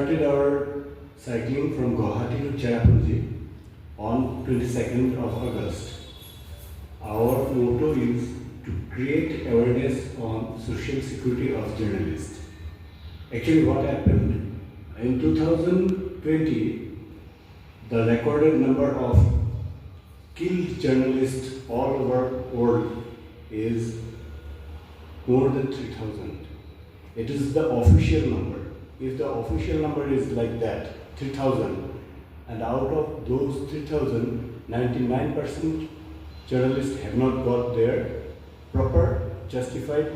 started our cycling from Guwahati to Cherrapunji on 22nd of August. Our motto is to create awareness on social security of journalists. Actually, what happened in 2020, the recorded number of killed journalists all over world is more than 3,000. It is the official number. If the official number is like that, 3,000, and out of those 3,000, 99% journalists have not got their proper, justified,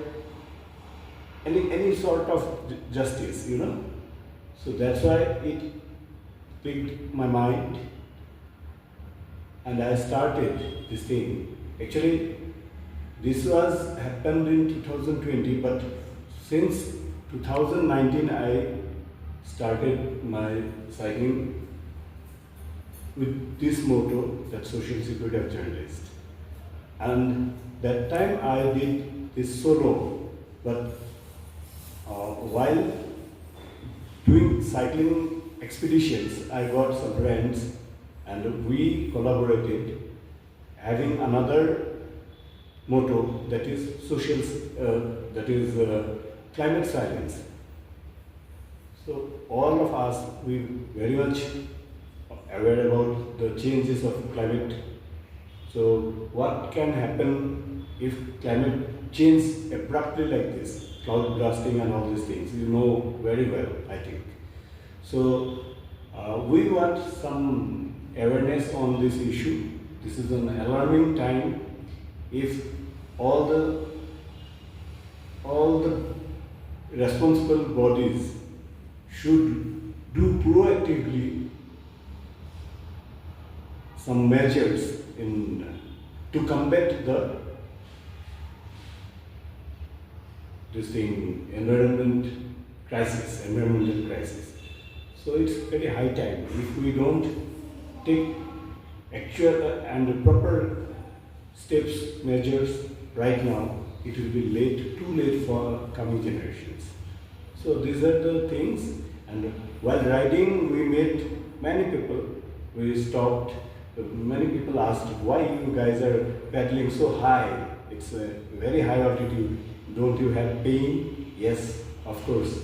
any sort of justice, So that's why it piqued my mind, and I started this thing. Actually, this was happened in 2020, but since 2019 I started my cycling with this motto, that social security of journalists. And that time I did this solo, but while doing cycling expeditions, I got some friends and we collaborated, having another motto, that is climate silence. So all of us, we very much aware about the changes of climate. So what can happen if climate change abruptly like this, cloud blasting and all these things, you know very well, I think. So we want some awareness on this issue. This is an alarming time. If all the responsible bodies should do proactively some measures to combat environmental crisis. So it's very high time. If we don't take actual and proper steps, measures right now, it will be too late for coming generations. So these are the things. And while riding, we met many people. We stopped. Many people asked, why you guys are paddling so high? It's a very high altitude. Don't you have pain? Yes, of course.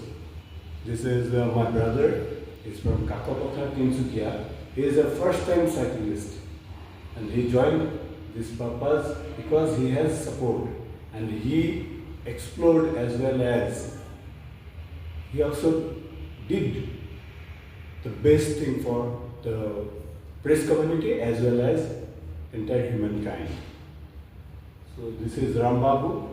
This is my brother. He's from Kakapatha, Tinsukia. He is a first-time cyclist, and he joined this purpose because he has support, and he explored as well as he also did the best thing for the press community as well as entire humankind. So this is Ram Babu,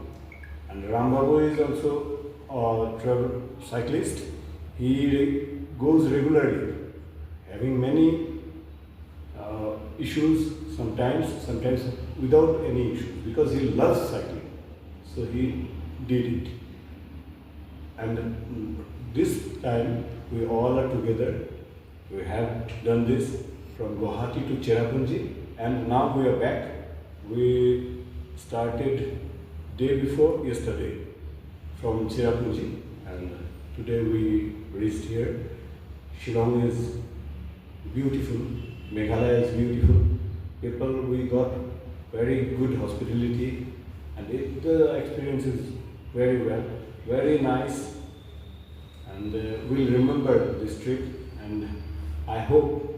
and Ram Babu is also a travel cyclist. He goes regularly, having many issues, sometimes without any issues, because he loves cycling. So he did it. And this time we all are together. We have done this from Guwahati to Cherrapunji, and now we are back. We started day before yesterday from Cherrapunji, and today we reached here. Shillong is beautiful, Meghalaya is beautiful. People, we got very good hospitality, and the experience is very well, very nice, and we'll remember this trip, and I hope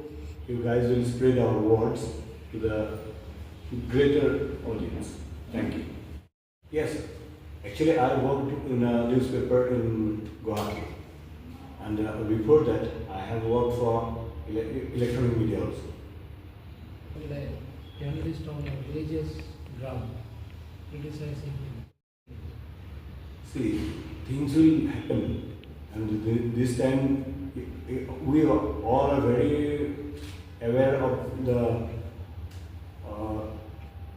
you guys will spread our words to the greater audience. Thank you. Yes, actually I worked in a newspaper in Guwahati, and before that I have worked for electronic media also. Well, a journalist on a religious ground criticizing. See, things will happen, and this time we all are very aware of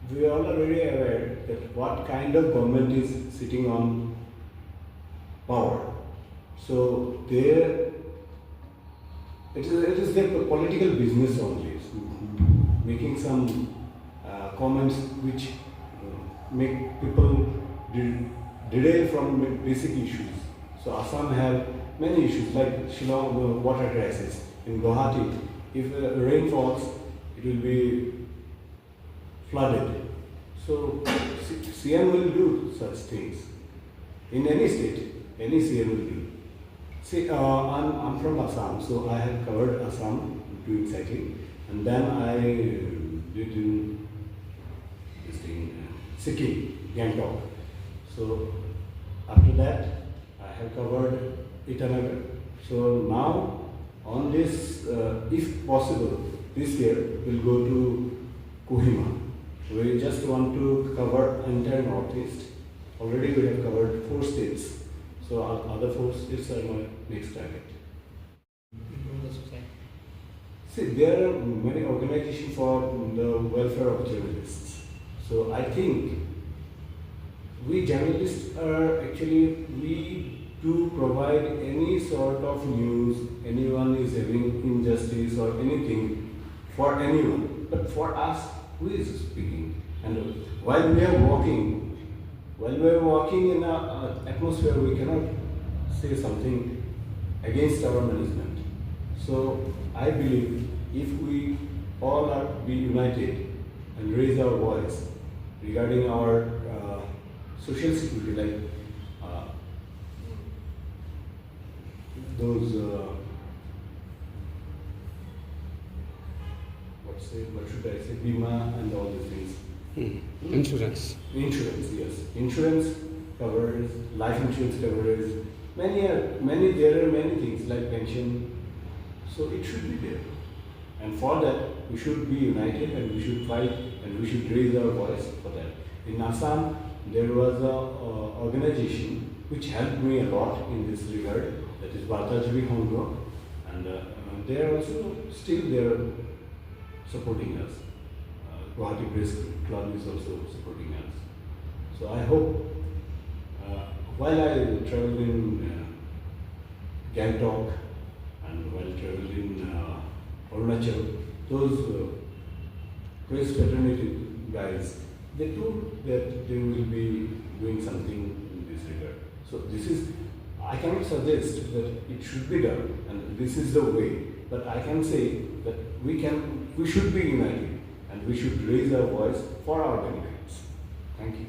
we all are very aware that what kind of government is sitting on power. So it is their political business only, making some comments which make people derail from basic issues. So Assam have many issues like Shillong, the water crisis. In Guwahati, if rain falls, it will be flooded. So CM will do such things. In any state, any CM will do. See, I'm from Assam, so I have covered Assam doing cycling, and then I did in this thing, Sikkim, Gangtok. So after that, I have covered Itanagar. So now, on this, if possible, this year we'll go to Kohima. We just want to cover entire Northeast. Already we have covered 4 states. So our other 4 states are my next target. Improve the society. See, there are many organizations for the welfare of journalists. So I think we journalists are actually, we do provide any sort of news, anyone is having injustice or anything for anyone. But for us, who is speaking? And while we are walking in an atmosphere, we cannot say something against our management. So I believe if we all are be united and raise our voice regarding our social security, like those what should I say, Bima and all these things. Insurance. Insurance, yes. Insurance covers, life insurance covers, there are many things like pension. So it should be there. And for that, we should be united and we should fight and we should raise our voice for that. In Assam, there was an organization which helped me a lot in this regard, that is Batajabi Hongro, and they are also still there supporting us. Guwahati Press Club is also supporting us. So I hope, while I traveled in Gangtok and while traveled in Arunachal, those press fraternity guys, they told that they will be doing something in this regard. So this is, I cannot suggest that it should be done and this is the way, but I can say that we should be united and we should raise our voice for our benefits. Thank you.